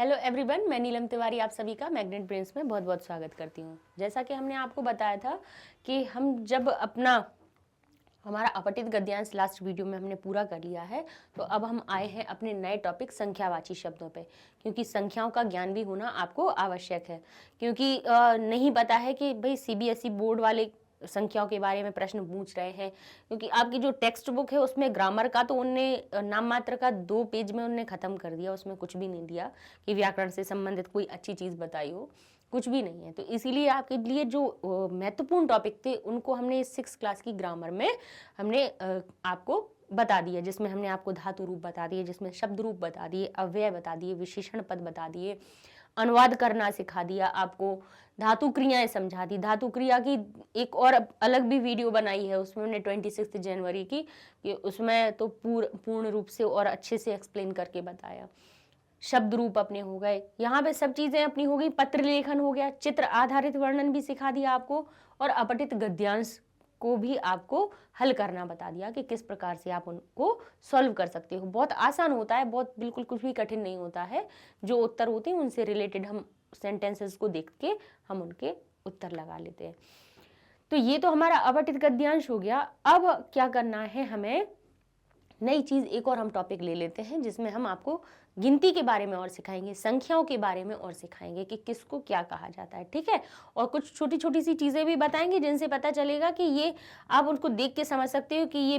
Hello everyone, मैं नीलम तिवारी आप सभी का मैग्नेट ब्रेन्स में बहुत बहुत स्वागत करती हूँ। जैसा कि हमने आपको बताया था कि हम जब हमारा अपठित गद्यांश लास्ट वीडियो में हमने पूरा कर लिया है, तो अब हम आए हैं अपने नए टॉपिक संख्यावाची शब्दों पे, क्योंकि संख्याओं का ज्ञान भी होना आपको आवश्यक है। क्योंकि नहीं पता है कि भाई सीबीएसई बोर्ड वाले संख्याओं के बारे में प्रश्न पूछ रहे हैं, क्योंकि आपकी जो टेक्स्ट बुक है उसमें ग्रामर का तो उनने नाम मात्र का 2 पेज में उनने खत्म कर दिया, उसमें कुछ भी नहीं दिया कि व्याकरण से संबंधित कोई अच्छी चीज बताई हो, कुछ भी नहीं है। तो इसीलिए आपके लिए जो महत्वपूर्ण टॉपिक थे उनको हमने 6 क्लास की ग्रामर में हमने आपको बता दिया, जिसमें हमने आपको धातु रूप बता दिए, जिसमें शब्द रूप बता दिए, अव्यय बता दिए, विशेषण पद बता दिए, अनुवाद करना सिखा दिया, आपको धातु क्रियाएं समझा दी। धातु क्रिया की एक और अलग भी वीडियो बनाई है, उसमें हमने 26 जनवरी की, कि उसमें तो पूर्ण रूप से और अच्छे से एक्सप्लेन करके बताया। शब्द रूप अपने हो गए, यहाँ पे सब चीजें अपनी हो गई। पत्र लेखन हो गया, चित्र आधारित वर्णन भी सिखा दिया आपको, और अपठित गद्यांश को भी आपको हल करना बता दिया कि किस प्रकार से आप उनको सॉल्व कर सकते हो। बहुत आसान होता है, बहुत बिल्कुल कुछ भी कठिन नहीं होता है। जो उत्तर होते हैं उनसे रिलेटेड हम सेंटेंसेस को देख के हम उनके उत्तर लगा लेते हैं। तो ये तो हमारा अपठित गद्यांश हो गया। अब क्या करना है, हमें नई चीज एक और हम टॉपिक ले लेते हैं, जिसमें हम आपको गिनती के बारे में और सिखाएंगे, संख्याओं के बारे में और सिखाएंगे कि किसको क्या कहा जाता है, ठीक है। और कुछ छोटी छोटी सी चीजें भी बताएंगे जिनसे पता चलेगा कि ये आप उनको देख के समझ सकते हो कि ये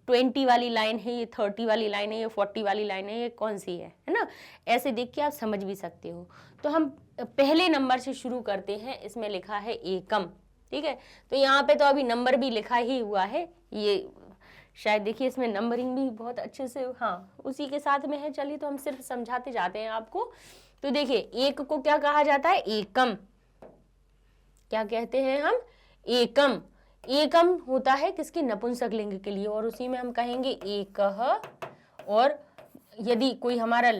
20 वाली लाइन है, ये 30 वाली लाइन है, ये 40 वाली लाइन है, ये कौन सी है ना। ऐसे देख के आप समझ भी सकते हो। तो हम पहले नंबर से शुरू करते हैं। इसमें लिखा है एकम, ठीक है। तो यहाँ पे तो अभी नंबर भी लिखा ही हुआ है, ये शायद देखिए इसमें नंबरिंग भी बहुत अच्छे से उसी के साथ में है। चलिए तो हम सिर्फ समझाते जाते हैं आपको। तो देखिए एक को क्या कहा जाता है, एकम। क्या कहते हैं हम, एकम। एकम होता है किसकी, नपुंसक लिंग के लिए, और उसी में हम कहेंगे एकह। और यदि कोई हमारा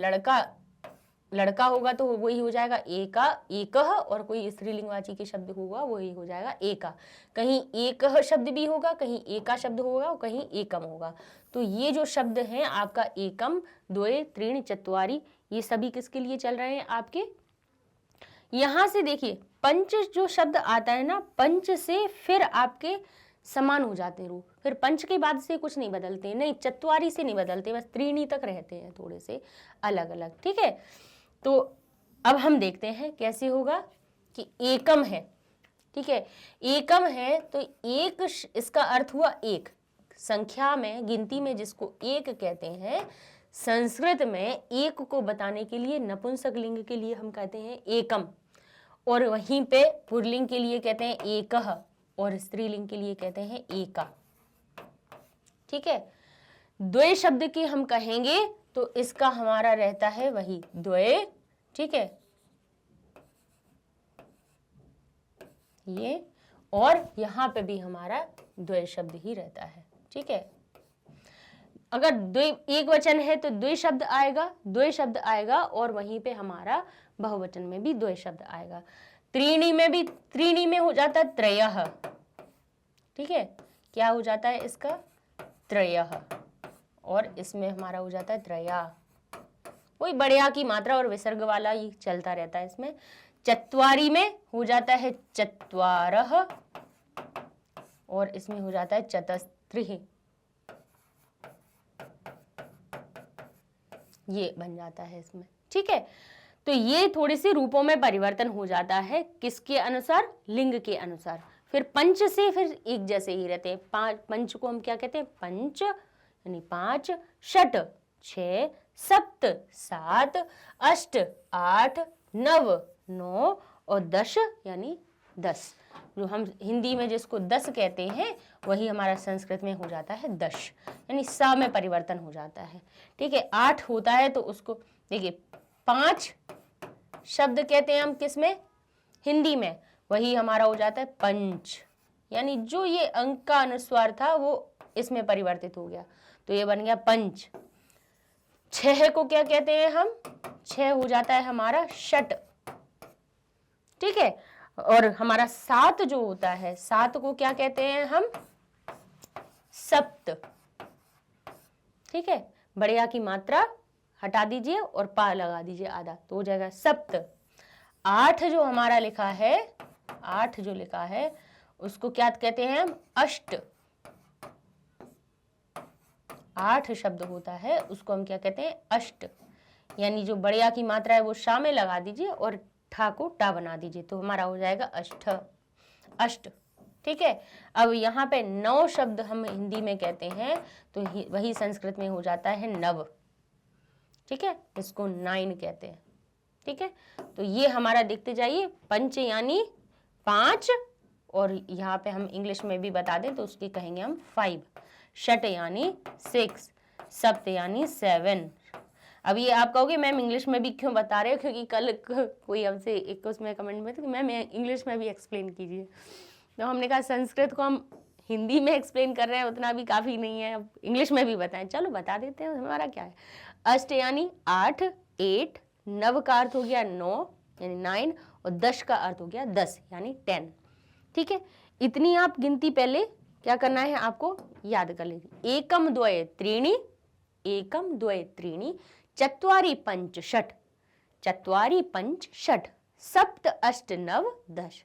लड़का होगा तो वही हो जाएगा एका, एकह, और कोई स्त्रीलिंगवाची के शब्द होगा वही हो जाएगा एका। कहीं एकह शब्द भी होगा, कहीं एका शब्द होगा, और कहीं एकम होगा। तो ये जो शब्द हैं आपका एकम, द्वे, त्रीण, चत्वारी, ये सभी किसके लिए चल रहे हैं आपके। यहां से देखिए पंच जो शब्द आता है ना, पंच से फिर आपके समान हो जाते हैं रूप, फिर पंच के बाद से कुछ नहीं बदलते, नहीं चत्वारी से नहीं बदलते, बस त्रीणी तक रहते हैं थोड़े से अलग अलग, ठीक है। तो अब हम देखते हैं कैसे होगा कि एकम है, ठीक है। एकम है तो एक, इसका अर्थ हुआ एक। संख्या में, गिनती में जिसको एक कहते हैं, संस्कृत में एक को बताने के लिए नपुंसक लिंग के लिए हम कहते हैं एकम, और वहीं पे पुल्लिंग के लिए कहते हैं एकह, और स्त्रीलिंग के लिए कहते हैं एका, ठीक है। द्वे शब्द की हम कहेंगे तो इसका हमारा रहता है वही द्वे, ठीक है, ये, और यहां पे भी हमारा द्वे शब्द ही रहता है, ठीक है। अगर द्वे एक वचन है तो द्वे शब्द आएगा, द्वे शब्द आएगा, और वहीं पे हमारा बहुवचन में भी द्वे शब्द आएगा। त्रीणी में भी, त्रीणी में हो जाता है त्रयः, ठीक है। क्या हो जाता है इसका, त्रयः, और इसमें हमारा हो जाता है त्रया। वही बढ़िया की मात्रा और विसर्ग वाला ही चलता रहता है इसमें। चत्वारी में हो जाता है चत्वारः, और इसमें हो जाता है चतस्त्रिः, ये बन जाता है इसमें, ठीक है। तो ये थोड़ी सी रूपों में परिवर्तन हो जाता है, किसके अनुसार, लिंग के अनुसार। फिर पंच से फिर एक जैसे ही रहते हैं। पंच को हम क्या कहते हैं, पंच यानी 5, षट 6, सप्त 7, अष्ट 8, नव 9, और 10 यानी 10। जो हम हिंदी में जिसको 10 कहते हैं वही हमारा संस्कृत में हो जाता है 10, यानी सा में परिवर्तन हो जाता है, ठीक है। 8 होता है तो उसको देखिए 5 शब्द कहते हैं हम किसमें, हिंदी में, वही हमारा हो जाता है पंच, यानी जो ये अंक का अनुस्वार था वो इसमें परिवर्तित हो गया, तो ये बन गया पंच। 6 को क्या कहते हैं हम, 6 हो जाता है हमारा षट, ठीक है। और हमारा 7 जो होता है, 7 को क्या कहते हैं हम, सप्त, ठीक है। बढ़िया की मात्रा हटा दीजिए और पा लगा दीजिए आधा, तो हो जाएगा सप्त। 8 जो हमारा लिखा है, 8 जो लिखा है उसको क्या कहते हैं हम? अष्ट। 8 शब्द होता है उसको हम क्या कहते हैं? अष्ट। यानी जो बढ़िया की मात्रा है वो शा में लगा दीजिए और ठा को टा बना दीजिए, तो हमारा हो जाएगा अष्ट, अष्ट। ठीक है। अब यहाँ पे 9 शब्द हम हिंदी में कहते हैं तो वही संस्कृत में हो जाता है नव। ठीक है, इसको 9 कहते हैं। ठीक है, तो ये हमारा देखते जाइए, पंच यानी 5, और यहाँ पे हम इंग्लिश में भी बता दें तो उसकी कहेंगे हम 5, षट यानी 6, सप्त यानी 7। अब ये आप कहोगे मैम इंग्लिश में भी क्यों बता रहे हो, क्योंकि कल कोई हमसे एक उसमें कमेंट में था कि मैम इंग्लिश में भी एक्सप्लेन कीजिए, तो हमने कहा संस्कृत को हम हिंदी में एक्सप्लेन कर रहे हैं उतना भी काफ़ी नहीं है, अब इंग्लिश में भी बताएं, चलो बता देते हैं, हमारा क्या है। अष्ट यानी 8, 8, नव का अर्थ हो गया 9 यानी 9, और 10 का अर्थ हो गया 10 यानी 10। ठीक है, इतनी आप गिनती पहले क्या करना है आपको याद कर लीजिए। एकम द्वय त्रीणि, एकम द्वय त्रीणि, चत्वारि पंच षट, चत्वारि पंच षट, सप्त अष्ट नव 10,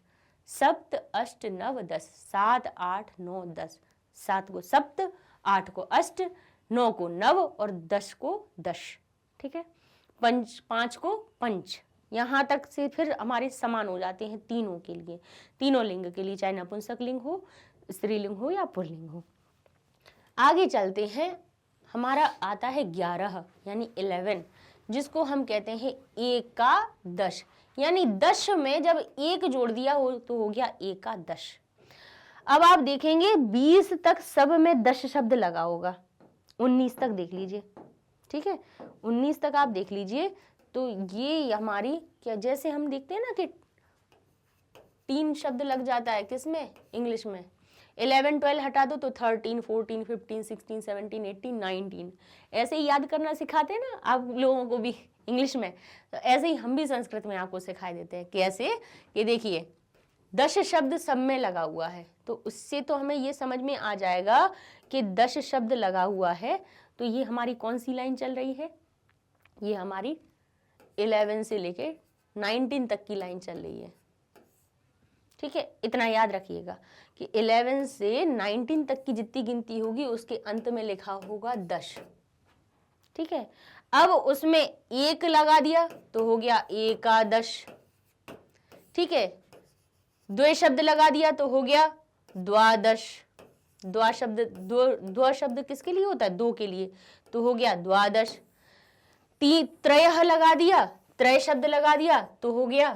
सप्त अष्ट नव 10, 7, 8, 9, 10, 7 को सप्त, 8 को अष्ट, 9 को नव और 10 को दश। ठीक है, 5 को पंच। यहाँ तक से फिर हमारे समान हो जाते हैं तीनों के लिए, तीनों लिंग के लिए, चाहे नपुंसक लिंग हो, स्त्रीलिंग हो या पुल्लिंग हो। आगे चलते हैं, हमारा आता है 11 यानी 11, जिसको हम कहते हैं एकादश, यानी 10 में जब 1 जोड़ दिया हो तो हो गया एकादश। अब आप देखेंगे 20 तक सब में 10 शब्द लगा होगा, 19 तक देख लीजिए। ठीक है, 19 तक आप देख लीजिए, तो ये हमारी क्या, जैसे हम देखते हैं ना कि 3 शब्द लग जाता है किसमें? इंग्लिश में। 11, 12 हटा दो तो 13, 14, 15, 16, 17, 18, 19, ऐसे ही याद करना सिखाते हैं ना आप लोगों को भी इंग्लिश में, तो ऐसे ही हम भी संस्कृत में आपको सिखाई देते हैं। कैसे? कि देखिए 10 शब्द सब में लगा हुआ है, तो उससे तो हमें ये समझ में आ जाएगा कि 10 शब्द लगा हुआ है, तो ये हमारी कौन सी लाइन चल रही है? ये हमारी 11 से लेके 19 तक की लाइन चल रही है। ठीक है, इतना याद रखिएगा कि 11 से 19 तक की जितनी गिनती होगी उसके अंत में लिखा होगा 10। ठीक है, अब उसमें 1 लगा दिया तो हो गया एकादश। ठीक है, 2 शब्द लगा दिया तो हो गया द्वादश। द्वा शब्द किसके लिए होता है? 2 के लिए, तो हो गया द्वादश। त्रय लगा दिया, त्रय शब्द लगा दिया तो हो गया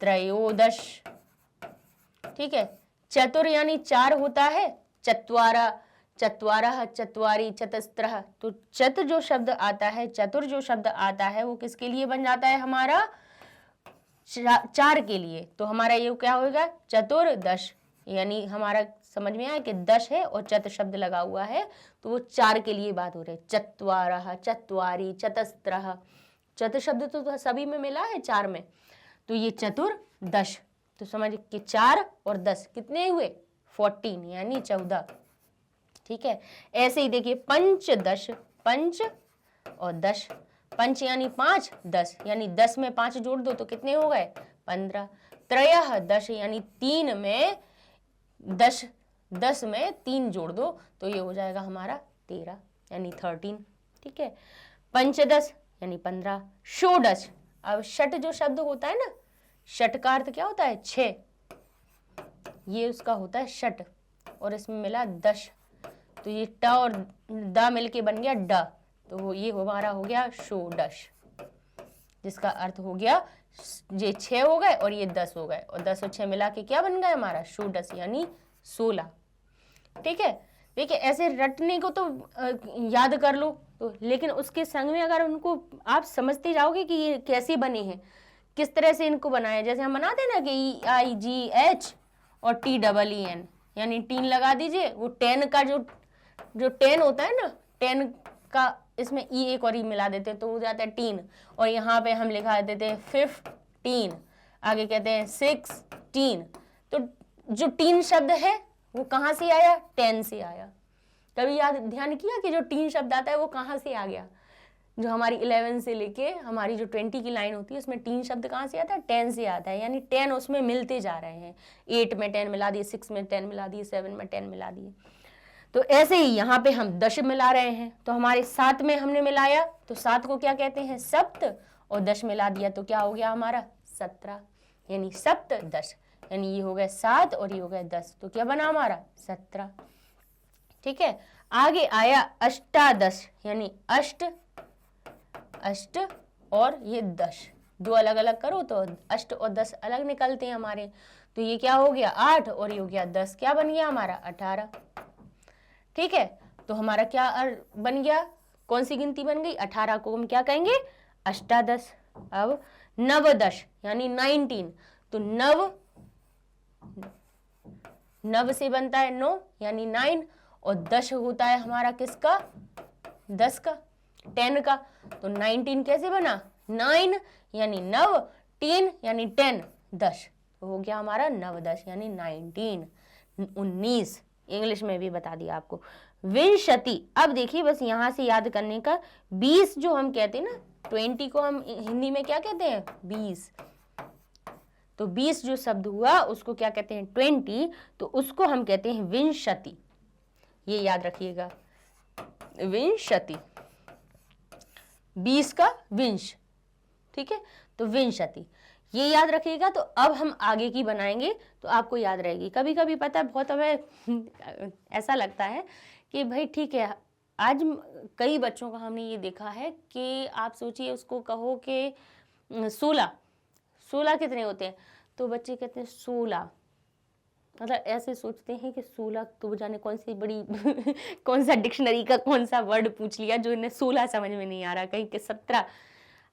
त्रयोदश। ठीक है, चतुर यानी 4 होता है, चत्वारा, चत्वारः, चत्वारि, चतस्त्रः, तो चतुर जो शब्द आता है, चतुर जो शब्द आता है वो किसके लिए बन जाता है? हमारा 4 के लिए, तो हमारा ये क्या होगा? चतुर्दश। यानी हमारा समझ में आया कि 10 है और चत शब्द लगा हुआ है, तो वो 4 के लिए बात हो रही है। चत्वारः, चत्वारि, चतस्त्रः, चत शब्द तो सभी में मिला है 4 में, तो ये चतुर्दश, तो समझ कि 4 और 10 कितने हुए? 14 यानी 14। ठीक है, ऐसे ही देखिए पंचदश, पंच और दश, पंच यानी 5, 10 यानी 10 में 5 जोड़ दो तो कितने हो गए? 15। त्रयः दश यानी 3 में 10, 10 में 3 जोड़ दो तो ये हो जाएगा हमारा 13 यानी 13। ठीक है, पंचदश यानी 15। षोडश, अब षट जो शब्द होता है ना, षट का अर्थ क्या होता है? 6, ये उसका होता है षट, और इसमें मिला दश, तो ये ट और द मिलके बन गया ड, तो ये हमारा हो गया षोडश, जिसका अर्थ हो गया ये 6 हो गए और ये 10 हो गए, और 10 और 6 मिला के क्या बन गया हमारा? षोडश यानी 16। ठीक है, देखिए ऐसे रटने को तो याद कर लो, तो लेकिन उसके संग में अगर उनको आप समझते जाओगे कि ये कैसे बने हैं, किस तरह से इनको बनाया, जैसे हम बनाते हैं ना कि EIGH और TEEN, यानी 3 लगा दीजिए, वो 10 का जो 10 होता है ना, 10 का इसमें ई एक और ई मिला देते हैं तो हो जाता है 3, और यहाँ पे हम लिखा देते हैं 15, आगे कहते हैं 16, तो जो 3 शब्द है वो कहाँ से आया? 10 से आया। कभी याद ध्यान किया कि जो 3 शब्द आता है वो कहाँ से आ गया? जो हमारी 11 से लेके हमारी जो 20 की लाइन होती है उसमें 3 शब्द कहाँ से आता है, 10 से आता है, यानी 10 उसमें मिलते जा रहे हैं। 8 में 10 मिला दिए, 6 में 10 मिला दिए, 7 में 10 मिला दिए। तो ऐसे ही यहाँ पे हम दश मिला रहे हैं, तो हमारे 7 में हमने मिलाया तो 7 को क्या कहते हैं, सप्त, और दश मिला दिया तो क्या हो गया हमारा 17, यानी सप्त दश, यानी ये हो गया 7 और ये हो गया 10, तो क्या बना हमारा 17। ठीक है, आगे आया अष्टादश, यानी अष्ट और ये दश, दो अलग अलग करो तो अष्ट और 10 अलग निकलते हैं हमारे, तो ये क्या हो गया 8 और ये हो गया 10, क्या बन गया हमारा 18। ठीक है, तो हमारा क्या बन गया, कौन सी गिनती बन गई, 18 को हम क्या कहेंगे अष्टादश। अब नवदश यानी 19, तो नव से बनता है 9 यानी 9, और दश होता है हमारा किसका, 10 का, 10 का, तो 19 कैसे बना 9 यानी 9, 10 यानी 10, 10, तो हो गया हमारा नवदश यानी 19, 19, इंग्लिश में भी बता दिया आपको। विंशति, अब देखिए बस यहां से याद करने का, 20 जो हम कहते हैं ना, 20 को हम हिंदी में क्या कहते हैं 20, तो 20 जो शब्द हुआ उसको क्या कहते हैं 20, तो उसको हम कहते हैं विंशति, ये याद रखिएगा, विंशति, 20 का विंश। ठीक है, तो विंशति ये याद रखिएगा। तो अब हम आगे की बनाएंगे तो आपको याद रहेगी। कभी कभी पता है बहुत हमें ऐसा लगता है कि भाई ठीक है, आज कई बच्चों का हमने ये देखा है कि आप सोचिए उसको कहो कि 16 कितने होते हैं, तो बच्चे कहते हैं 16, मतलब ऐसे सोचते हैं कि 16 तो जाने कौन सी बड़ी कौन सा डिक्शनरी का कौन सा वर्ड पूछ लिया जो इन्हें 16 समझ में नहीं आ रहा, कहीं के 17।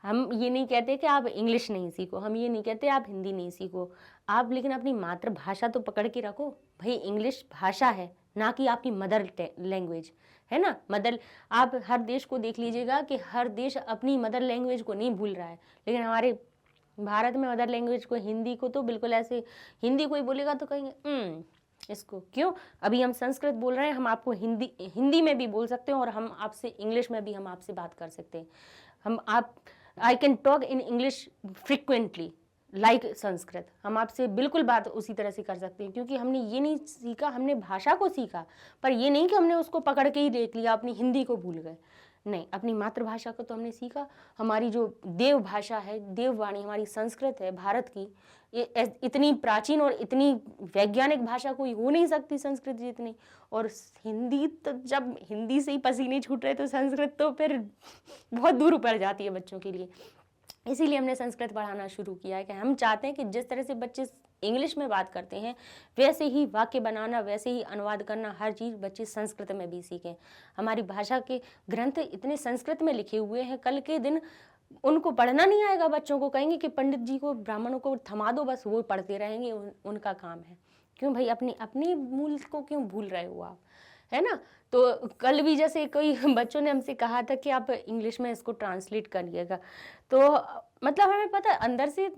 हम ये नहीं कहते कि आप इंग्लिश नहीं सीखो, हम ये नहीं कहते आप हिंदी नहीं सीखो, आप लेकिन अपनी मातृभाषा तो पकड़ के रखो। भाई इंग्लिश भाषा है, ना कि आपकी मदर लैंग्वेज है ना। आप हर देश को देख लीजिएगा कि हर देश अपनी मदर लैंग्वेज को नहीं भूल रहा है, लेकिन हमारे भारत में मदर लैंग्वेज को, हिंदी को तो बिल्कुल ऐसे, हिंदी कोई बोलेगा तो कहेंगे इसको क्यों, अभी हम संस्कृत बोल रहे हैं, हम आपको हिंदी में भी बोल सकते हैं और हम आपसे इंग्लिश में भी हम आपसे बात कर सकते हैं। I can talk in English frequently like Sanskrit, हम आपसे बिल्कुल बात उसी तरह से कर सकते हैं, क्योंकि हमने ये नहीं सीखा, हमने भाषा को सीखा, पर ये नहीं कि हमने उसको पकड़ के ही देख लिया, अपनी हिंदी को भूल गए, नहीं, अपनी मातृभाषा को तो हमने सीखा। हमारी जो देव भाषा है, देववाणी हमारी संस्कृत है भारत की, ये इतनी प्राचीन और इतनी वैज्ञानिक भाषा कोई हो नहीं सकती संस्कृत जितनी, और हिंदी तो जब हिंदी से ही पसीने छूट रहे तो संस्कृत तो फिर बहुत दूर पड़ जाती है बच्चों के लिए। इसीलिए हमने संस्कृत पढ़ाना शुरू किया है कि हम चाहते हैं कि जिस तरह से बच्चे इंग्लिश में बात करते हैं वैसे ही वाक्य बनाना, वैसे ही अनुवाद करना, हर चीज़ बच्चे संस्कृत में भी सीखें। हमारी भाषा के ग्रंथ इतने संस्कृत में लिखे हुए हैं, कल के दिन उनको पढ़ना नहीं आएगा, बच्चों को कहेंगे कि पंडित जी को, ब्राह्मणों को थमा दो, बस वो पढ़ते रहेंगे, उनका काम है। क्यों भाई, अपनी मूल को क्यों भूल रहे हो आप, है ना। तो कल भी जैसे कोई बच्चों ने हमसे कहा था कि आप इंग्लिश में इसको ट्रांसलेट करिएगा, तो मतलब हमें पता है अंदर से,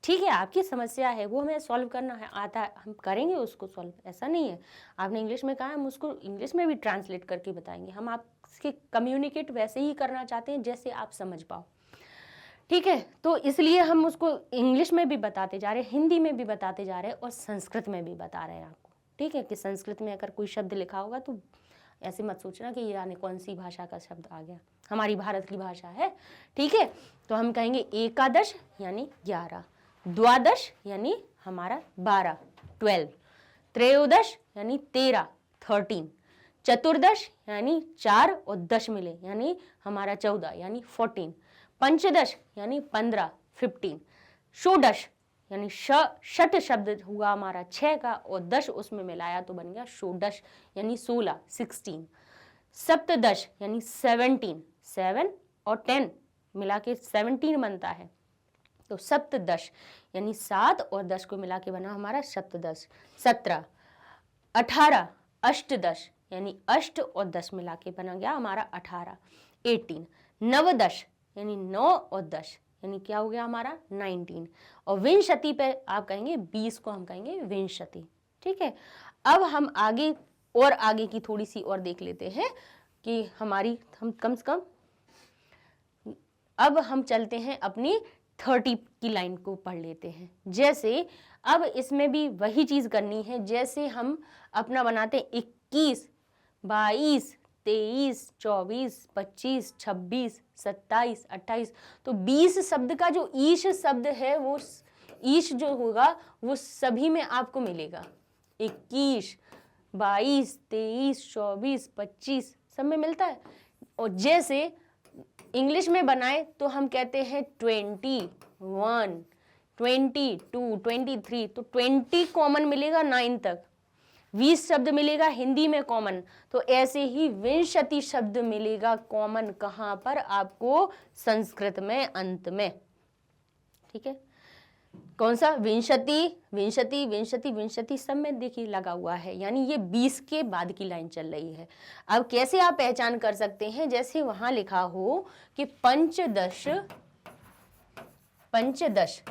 ठीक है आपकी समस्या है वो हमें सॉल्व करना है, आता है, हम करेंगे उसको सॉल्व, ऐसा नहीं है। आपने इंग्लिश में कहा, हम उसको इंग्लिश में भी ट्रांसलेट करके बताएंगे। हम आपके कम्युनिकेट वैसे ही करना चाहते हैं जैसे आप समझ पाओ, ठीक है। तो इसलिए हम उसको इंग्लिश में भी बताते जा रहे हैं, हिंदी में भी बताते जा रहे हैं और संस्कृत में भी बता रहे हैं आपको, ठीक है। कि संस्कृत में अगर कोई शब्द लिखा होगा तो ऐसे मत सोचना कि ये जाने कौन सी भाषा का शब्द आ गया, हमारी भारत की भाषा है, ठीक है। तो हम कहेंगे एकादश यानी 11, द्वादश यानी हमारा 12, 12, त्रयोदश यानी 13, 13, चतुर्दश यानी 4 और 10 मिले यानी हमारा 14 यानी 14, पंचदश यानी 15, 15, षोडश यानी षट शब्द हुआ हमारा 6 का और 10 उसमें मिलाया तो बन गया षोडश यानी 16, 16, सप्तदश यानी 17, 7 और 10 मिला के 17 बनता है, तो सप्तदश यानी 7 और 10 को मिला के बना हमारा सप्तदश, 17, 18, अष्टदश यानी 8 और 10 मिला के बना गया हमारा 18, 18, नवदश यानी 9 और 10 यानी क्या हो गया हमारा 19, और विंशति पे आप कहेंगे 20 को हम कहेंगे विंशति, ठीक है। अब हम आगे की थोड़ी सी और देख लेते हैं कि हम कम से कम अब हम चलते हैं अपनी 30 की लाइन को पढ़ लेते हैं। जैसे अब इसमें भी वही चीज करनी है जैसे हम अपना बनाते हैं 21, 22, 23, 24, 25, 26, 27, 28। तो 20 शब्द का जो ईश शब्द है वो ईश जो होगा वो सभी में आपको मिलेगा। 21, 22, 23, 24, 25 सब में मिलता है। और जैसे इंग्लिश में बनाए तो हम कहते हैं 21, 22, 23, तो 20 कॉमन मिलेगा 9 तक। 20 शब्द मिलेगा हिंदी में कॉमन, तो ऐसे ही विंशति शब्द मिलेगा कॉमन कहाँ पर आपको? संस्कृत में अंत में। ठीक है, कौन सा? विंशति, विंशति, विंशति, विंशति सब में देखिए लगा हुआ है, यानी ये 20 के बाद की लाइन चल रही है। अब कैसे आप पहचान कर सकते हैं? जैसे वहां लिखा हो कि पंचदश, पंचदश,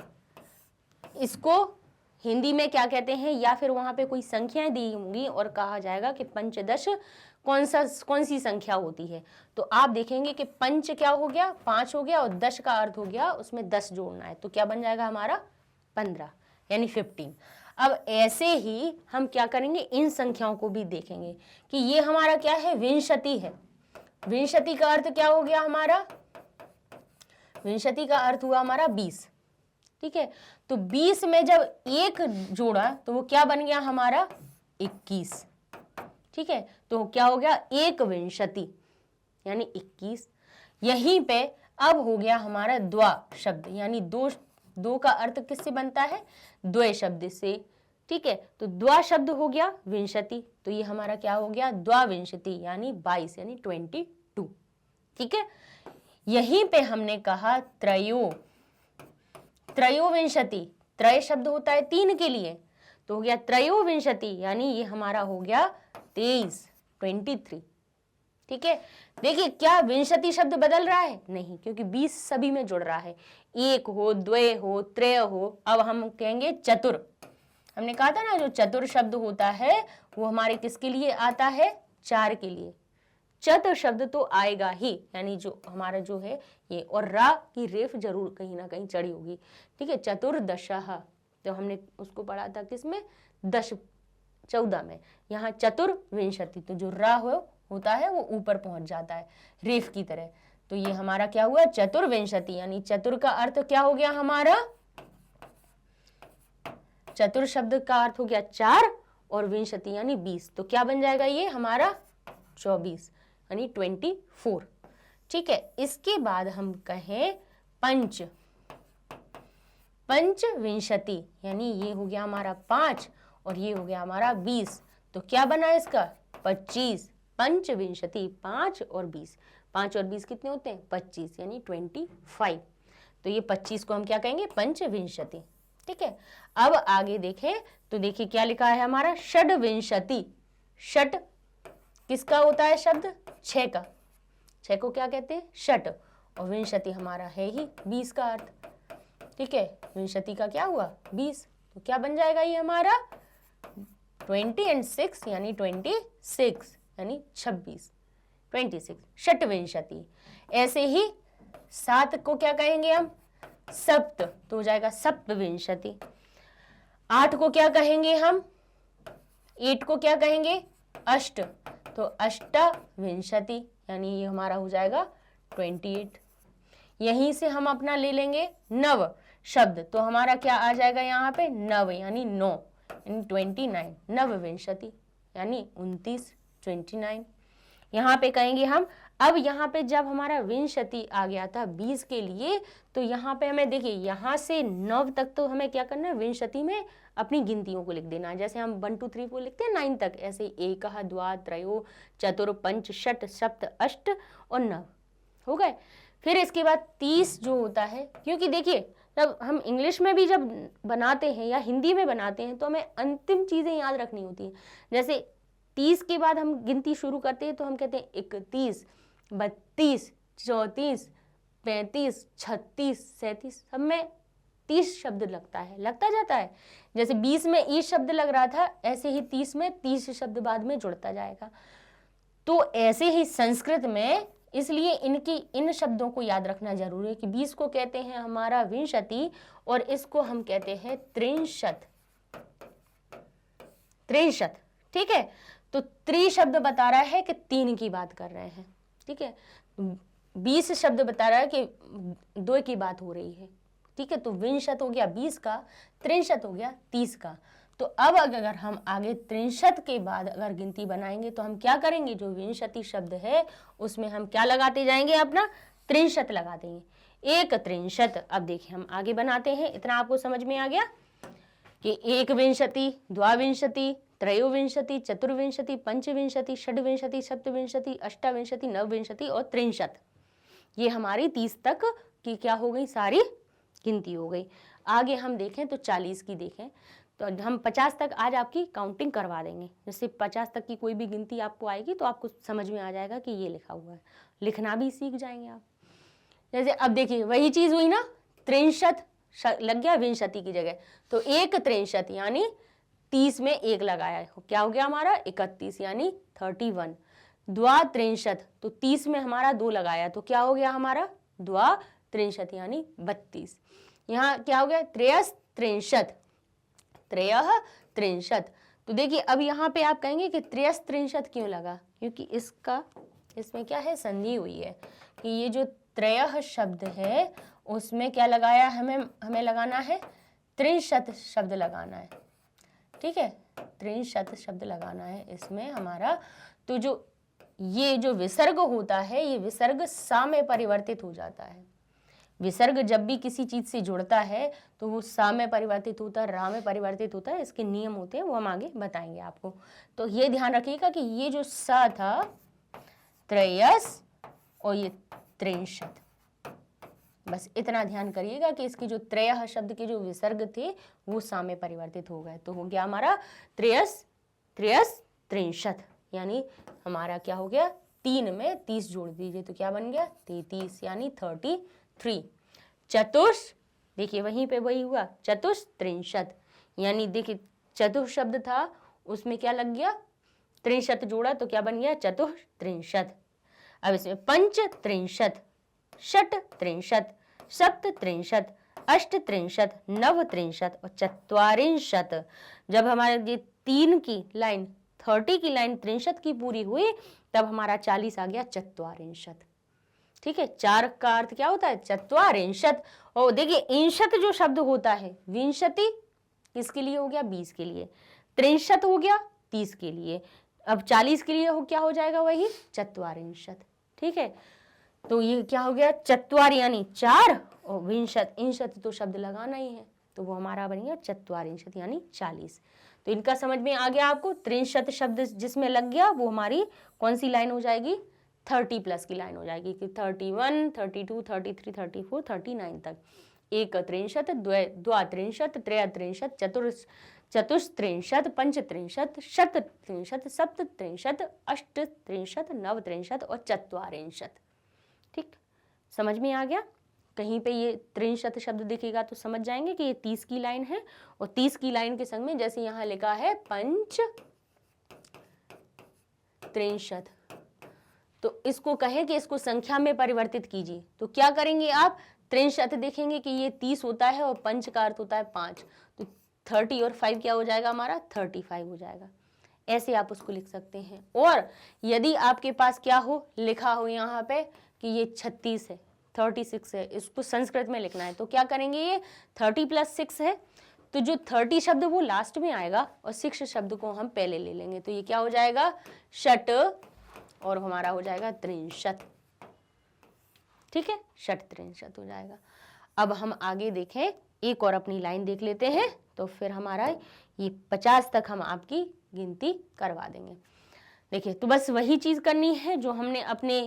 इसको हिंदी में क्या कहते हैं? या फिर वहां पे कोई संख्याएं दी होंगी और कहा जाएगा कि पंचदश कौन सी संख्या होती है। तो आप देखेंगे कि पंच क्या हो गया? 5 हो गया, और दश का अर्थ हो गया उसमें 10 जोड़ना है, तो क्या बन जाएगा हमारा? 15, यानी 15। अब ऐसे ही हम क्या करेंगे? इन संख्याओं को भी देखेंगे कि ये हमारा क्या है? विंशति है। विंशति का अर्थ क्या हो गया हमारा? विंशति का अर्थ हुआ हमारा 20। ठीक है, तो 20 में जब एक जोड़ा तो वो क्या बन गया हमारा? 21। ठीक है, तो क्या हो गया? एक विंशति यानी 21। यहीं पे अब हो गया हमारा द्वा शब्द, यानी दो का अर्थ किससे बनता है? द्वय शब्द से। ठीक है, तो द्वा शब्द हो गया विंशति, तो ये हमारा क्या हो गया? द्वाविंशति यानी 22, यानी 22। ठीक है, यहीं पे हमने कहा त्रयोविंशति, त्रय शब्द होता है 3 के लिए, तो हो गया त्रयोविंशति, यानी ये हमारा हो गया 23, 23। ठीक है, देखिए क्या विंशति शब्द बदल रहा है? नहीं, क्योंकि 20 सभी में जुड़ रहा है। एक हो, द्वय हो, त्रय हो। अब हम कहेंगे चतुर। हमने कहा था ना जो चतुर शब्द होता है वो हमारे किसके लिए आता है? 4 के लिए। चतुर शब्द तो आएगा ही, यानी जो हमारा जो है ये, और रा की रेफ जरूर कहीं ना कहीं चढ़ी होगी। ठीक है, चतुर्दशः, तो हमने उसको पढ़ा था किसमें? 14 में। यहाँ चतुर्विंशति, तो जो रा होता है वो ऊपर पहुंच जाता है रेफ की तरह। तो ये हमारा क्या हुआ? चतुर्विंशति, यानी चतुर का अर्थ क्या हो गया हमारा? चतुर शब्द का अर्थ हो गया 4 और विंशति यानी 20, तो क्या बन जाएगा ये हमारा? 24 यानी 24। ठीक है, इसके बाद हम कहें पंचविंशति, यानी ये हो गया हमारा 5 और ये हो गया हमारा 20, तो क्या बना इसका? 25। पंचविंशति, 5 और 20, 5 और 20 कितने होते हैं? 25, यानी 25। तो ये 25 को हम क्या कहेंगे? पंचविंशति। ठीक है, अब आगे देखें तो देखिए क्या लिखा है हमारा? षड्विंशति। षट किसका होता है शब्द? 6 का। 6 को क्या कहते हैं? षट। और विंशति हमारा है ही 20 का अर्थ। ठीक है, विंशति का क्या हुआ? 20, तो क्या बन जाएगा ये हमारा? 20 और 6 यानी 26, यानी 26, 26, षट्विंशति। ऐसे ही 7 को क्या कहेंगे हम? सप्त, तो हो जाएगा सप्तविंशति। 8 को क्या कहेंगे हम? 8 को क्या कहेंगे? अष्ट, तो अष्टविंशति, यानी ये हमारा हो जाएगा 28। यहीं से हम अपना ले लेंगे नव शब्द, तो हमारा क्या आ जाएगा यहाँ पे? नव यानी 9, यानी 29, नवविंशति यानी 29, 29। यहाँ पे कहेंगे हम। अब यहाँ पे जब हमारा विंशति आ गया था 20 के लिए, तो यहाँ पे हमें देखिए यहाँ से 9 तक तो हमें क्या करना है? विंशति में अपनी गिनतियों को लिख देना। जैसे हम 1 2 3 4 लिखते हैं 9 तक, ऐसे एक, द्वा, त्रयो, चतुर, पंच, षट, सप्त, अष्ट और नव हो गए। फिर इसके बाद 30 जो होता है, क्योंकि देखिए जब हम इंग्लिश में भी जब बनाते हैं या हिंदी में बनाते हैं तो हमें अंतिम चीज़ें याद रखनी होती हैं। जैसे 30 के बाद हम गिनती शुरू करते हैं तो हम कहते हैं 31, 32, 34, 35, 36, 37, सब में 30 शब्द लगता जाता है। जैसे 20 में ई शब्द लग रहा था, ऐसे ही 30 में 30 शब्द बाद में जुड़ता जाएगा। तो ऐसे ही संस्कृत में इसलिए इन शब्दों को याद रखना जरूरी है कि 20 को कहते हैं हमारा विंशति और इसको हम कहते हैं त्रिंशत। त्रिंशत, ठीक है। तो त्रि शब्द बता रहा है कि 3 की बात कर रहे हैं, ठीक है। 20 शब्द बता रहा है कि 2 की बात हो रही है, ठीक है। तो विंशत हो गया 20 का, त्रिंशत हो गया 30 का। तो अब अगर हम आगे त्रिंशत के बाद अगर गिनती बनाएंगे तो हम क्या करेंगे, जो विंशति शब्द है उसमें हम क्या लगाते जाएंगे, अपना त्रिंशत लगा देंगे। एक त्रिंशत। अब देखिए हम आगे बनाते हैं। इतना आपको समझ में आ गया कि एक विंशति, द्वाविंशति, त्रयोविंशति, चतुर्विंशति, पंचविंशति, षड्विंशति, सप्तविंशति, अष्टाविंशति, नवविंशति और त्रिंशत। ये हमारी 30 तक की क्या हो गई, सारी गिनती हो गई। आगे हम देखें तो 40 की देखें तो हम 50 तक आज आपकी काउंटिंग करवा देंगे। जैसे 50 तक की कोई भी गिनती आपको आएगी तो आपको समझ में आ जाएगा कि ये लिखा हुआ है, लिखना भी सीख जाएंगे आप। जैसे अब देखिए वही चीज हुई ना, त्रिंशत लग गया विंशति की जगह, तो एक त्रिंशत यानी 30 में 1 लगाया, क्या हो गया हमारा 31 यानी 31। द्वा त्रिंशत, तो 30 में हमारा 2 लगाया तो क्या हो गया हमारा द्वा त्रिंशत यानी 32। यहाँ क्या हो गया त्रयस त्रिंशत, त्रयः त्रिंशत। तो देखिए अब यहाँ पे आप कहेंगे कि त्रयस त्रिंशत क्यों लगा, क्योंकि इसमें क्या है, संधि हुई है कि ये जो त्रयः शब्द है उसमें क्या लगाया, हमें लगाना है त्रिंशत शब्द लगाना है, ठीक है। त्रिंशत शब्द लगाना है इसमें हमारा। तो ये जो विसर्ग होता है ये विसर्ग सा में परिवर्तित हो जाता है। विसर्ग जब भी किसी चीज से जुड़ता है तो वो सा में परिवर्तित होता है, रा में परिवर्तित होता है। इसके नियम होते हैं वो हम आगे बताएंगे आपको। तो ये ध्यान रखिएगा कि ये जो सा था त्रयस और ये त्रिंशत, बस इतना ध्यान करिएगा कि इसकी जो त्रयः शब्द के जो विसर्ग थे वो सा में परिवर्तित हो गए। तो हो गया हमारा त्रयस त्रिंशत, यानी हमारा क्या हो गया 3 में 30 जोड़ दीजिए तो क्या बन गया 33 यानी 33। चतुष, देखिए वहीं पे वही हुआ चतुस्त्रिंशत, यानी देखिए चतुष शब्द था उसमें क्या लग गया त्रिंशत जोड़ा तो क्या बन गया चतुस्त्रिंशत। अब इसमें पंच त्रिंशत, षट त्रिंशत, सप्त त्रिंशत, अष्ट त्रिंशत, नव त्रिंशत और चत्वारिंशत। जब हमारे ये 3 की लाइन 30 की लाइन त्रिंशत की पूरी हुई तब हमारा 40 आ गया चत्वारिंशत, ठीक है। 4 का अर्थ क्या होता है चत्वारिंशत। और देखिए इंशत जो शब्द होता है, विंशति किसके लिए हो गया 20 के लिए, त्रिंशत हो गया 30 के लिए, अब 40 के लिए क्या हो जाएगा वही चत्वारिंशत, ठीक है। तो ये क्या हो गया चत्वार यानी 4 और विंशत, इंशत तो शब्द लगाना ही है तो वो हमारा बन गया चत्वारिंशत यानी 40। तो इनका समझ में आ गया आपको। त्रिंशत शब्द जिसमें लग गया वो हमारी कौन सी लाइन हो जाएगी 30 प्लस की लाइन हो जाएगी कि 31, 32, 33, 34, 39 तक। एक त्रिंशत, द्वा त्रिंशत, त्रय त्रिंशत, चतुस्त्रिंशत, पंचत्रिंशत, शत त्रिंशत, सप्त त्रिंशत, अष्ट त्रिंशत, नव त्रिंशत और चत्वारिंशत, ठीक। समझ में आ गया। कहीं पे ये त्रिंशत शब्द दिखेगा तो समझ जाएंगे कि ये 30 की लाइन है और 30 की लाइन के संग में जैसे यहाँ लिखा है पंच त्रिंशत, तो इसको कहें कि इसको संख्या में परिवर्तित कीजिए तो क्या करेंगे आप, त्रिंशत देखेंगे कि ये 30 होता है और पंच का अर्थ होता है 5, तो 30 और 5 क्या हो जाएगा हमारा 35 हो जाएगा। ऐसे आप उसको लिख सकते हैं। और यदि आपके पास क्या हो लिखा हो यहाँ पे कि ये 36 है, 36 है, इसको संस्कृत में लिखना है तो क्या करेंगे, ये 30 + 6 है तो जो 30 शब्द वो लास्ट में आएगा और 6 शब्द को हम पहले ले लेंगे तो ये क्या हो जाएगा षट और हमारा हो जाएगा त्रिंशत, ठीक है, षट त्रिंशत हो जाएगा। अब हम आगे देखें, एक और अपनी लाइन देख लेते हैं तो फिर हमारा ये 50 तक हम आपकी गिनती करवा देंगे। देखिए तो बस वही चीज करनी है जो हमने अपने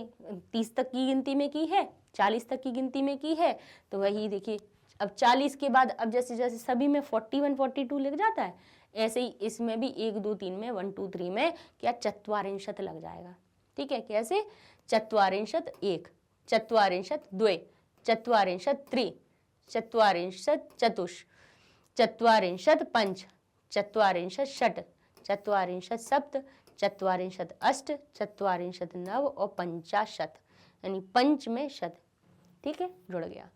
30 तक की गिनती में की है, 40 तक की गिनती में की है, तो वही देखिए अब 40 के बाद अब जैसे जैसे सभी में 41, 42 लिख जाता है ऐसे ही इसमें भी 1, 2, 3 में 1, 2, 3 में क्या चत्वारिंशत लग जाएगा, ठीक है। कैसे चत्वारिंशत 1, चत्वारिंशत 2, चत्वारिंशत 3, चत्वारिंशत चतुष, चत्वारिंशत पंच, चत्वारिंशत षट, चत्वारिंशत सप्त, चत्वारिंशत अष्ट, चत्वारिंशत नव और पंचाशत। यानी पंच में शत। ठीक है, जुड़ गया।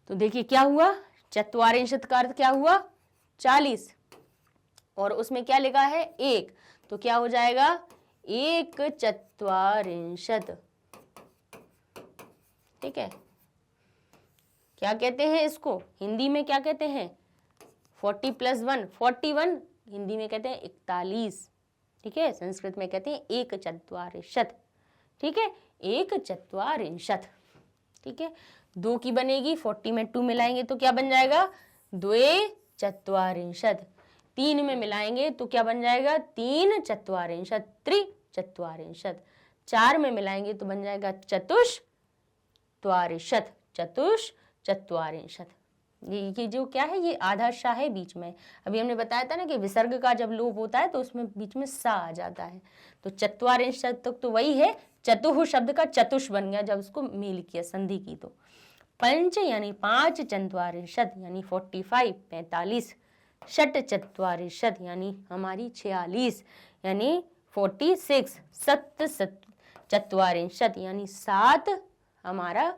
तो देखिए क्या हुआ, चत्वारिंशत का अर्थ क्या हुआ, 40, और उसमें क्या लिखा है, 1, तो क्या हो जाएगा, 1 चत्वारिंशत। ठीक है, क्या कहते हैं इसको, हिंदी में क्या कहते हैं, 40 + 1 41, हिंदी में कहते हैं 41। ठीक है, संस्कृत में कहते हैं 1 चत्वारिंशत। ठीक है, 1 चत्वारिंशत। ठीक है, 2 की बनेगी, 40 में 2 मिलाएंगे तो क्या बन जाएगा, 2 चत्वारिंशत। 3 में मिलाएंगे तो क्या बन जाएगा, 3 चत्वारिंशत, त्रिचत्वारिंशत। 4 में मिलाएंगे तो बन जाएगा चतुष्त्वारिंशत, चतुष्चत्वारिंशत। ये जो क्या है, ये आधा सा है बीच में। अभी हमने बताया था ना कि विसर्ग का जब लोप होता है तो उसमें बीच में सा आ जाता है। तो चत्वारिंशत तक तो वही है, चतुः शब्द का चतुष बन गया जब उसको मेल किया, संधि की। तो पंच यानी 5 चत्वारिंशत यानी 45 45, षट चत्वारिंशत यानी हमारी 46 यानी 46, सप्त चत्वारिंशत यानी 7 हमारा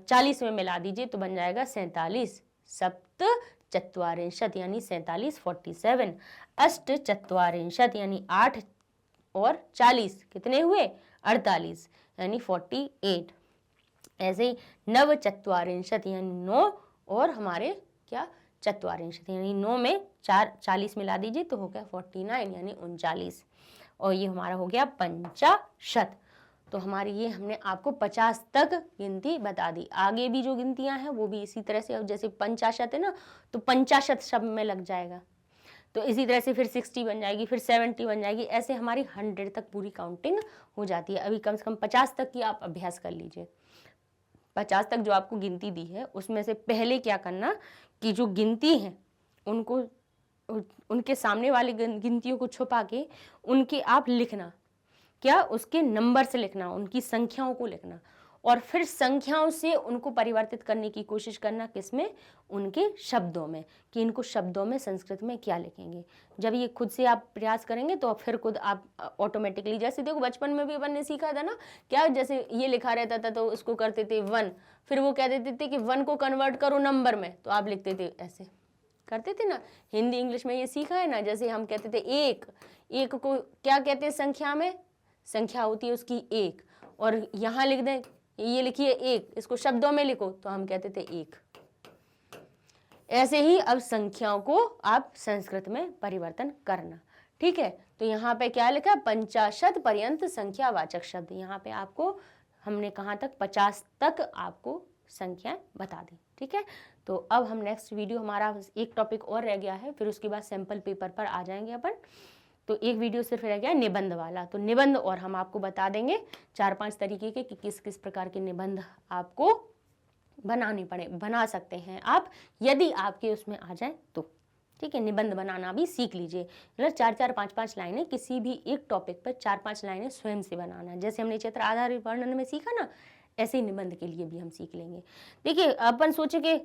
40 में मिला दीजिए तो बन जाएगा 47, सप्त चत्वारिंशत यानी 47 47, अष्ट चत्वारिंशत यानी 8 और 40 कितने हुए, 48 यानी 48। ऐसे ही नव चत्वारिंशत यानी 9 और हमारे क्या, चत्वारिंशत यानी 9 में 40 मिला दीजिए तो हो गया 49 यानी 39, और ये हमारा हो गया पंचाशत। तो हमारी ये हमने आपको 50 तक गिनती बता दी। आगे भी जो गिनतियां हैं वो भी इसी तरह से, अब जैसे पंचाशत है ना तो पंचाशत शब्द में लग जाएगा, तो इसी तरह से फिर 60 बन जाएगी, फिर 70 बन जाएगी, ऐसे हमारी 100 तक पूरी काउंटिंग हो जाती है। अभी कम से कम 50 तक की आप अभ्यास कर लीजिए। 50 तक जो आपको गिनती दी है उसमें से पहले क्या करना कि जो गिनती है उनको, उनके सामने वाली गिनतियों को छुपा के उनके आप लिखना, क्या, उसके नंबर से लिखना, उनकी संख्याओं को लिखना, और फिर संख्याओं से उनको परिवर्तित करने की कोशिश करना, किसमें, उनके शब्दों में, कि इनको शब्दों में संस्कृत में क्या लिखेंगे। जब ये खुद से आप प्रयास करेंगे तो फिर खुद आप ऑटोमेटिकली, जैसे देखो बचपन में भी अपन ने सीखा था ना, क्या, जैसे ये लिखा रहता था तो उसको करते थे 1, फिर वो कह देते थे कि 1 को कन्वर्ट करो नंबर में, तो आप लिखते थे ऐसे, करते थे ना। हिंदी इंग्लिश में ये सीखा है ना, जैसे हम कहते थे एक को क्या कहते हैं संख्या में, संख्या होती है उसकी 1, और यहाँ लिख दें, ये लिखिए 1, इसको शब्दों में लिखो तो हम कहते थे 1। ऐसे ही अब संख्याओं को आप संस्कृत में परिवर्तन करना। ठीक है, तो यहाँ पे क्या लिखा, पंचाशत पर्यंत संख्यावाचक शब्द। यहाँ पे आपको हमने कहाँ तक, 50 तक आपको संख्याएं बता दी। ठीक है, तो अब हम नेक्स्ट वीडियो, हमारा एक टॉपिक और रह गया है, फिर उसके बाद सैंपल पेपर पर आ जाएंगे अपन। तो एक वीडियो सिर्फ रह गया निबंध वाला, तो निबंध और हम आपको बता देंगे 4-5 तरीके के कि किस किस प्रकार के निबंध आपको बना सकते हैं आप, यदि आपके उसमें आ जाए तो। ठीक है, निबंध बनाना भी सीख लीजिए, मतलब 4-4 5-5 लाइनें किसी भी एक टॉपिक पर 4-5 लाइनें स्वयं से बनाना, जैसे हमने क्षेत्र आधारित वर्णन में सीखा ना, ऐसे ही निबंध के लिए भी हम सीख लेंगे। देखिए अपन सोचे कि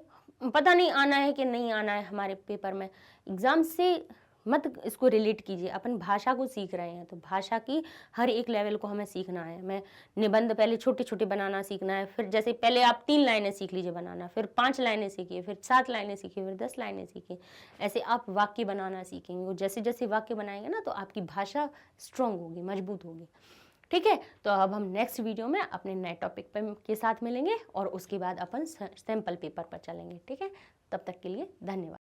पता नहीं आना है कि नहीं आना है हमारे पेपर में, एग्जाम से मत इसको रिलेट कीजिए। अपन भाषा को सीख रहे हैं तो भाषा की हर एक लेवल को हमें सीखना है। मैं निबंध पहले छोटे छोटे बनाना सीखना है, फिर जैसे पहले आप 3 लाइनें सीख लीजिए बनाना, फिर 5 लाइनें सीखिए, फिर 7 लाइनें सीखिए, फिर 10 लाइनें सीखिए, ऐसे आप वाक्य बनाना सीखेंगे। और जैसे जैसे वाक्य बनाएंगे ना तो आपकी भाषा स्ट्रांग होगी, मजबूत होगी। ठीक है, तो अब हम नेक्स्ट वीडियो में अपने नए टॉपिक पर के साथ मिलेंगे और उसके बाद अपन सैंपल पेपर पर चलेंगे। ठीक है, तब तक के लिए धन्यवाद।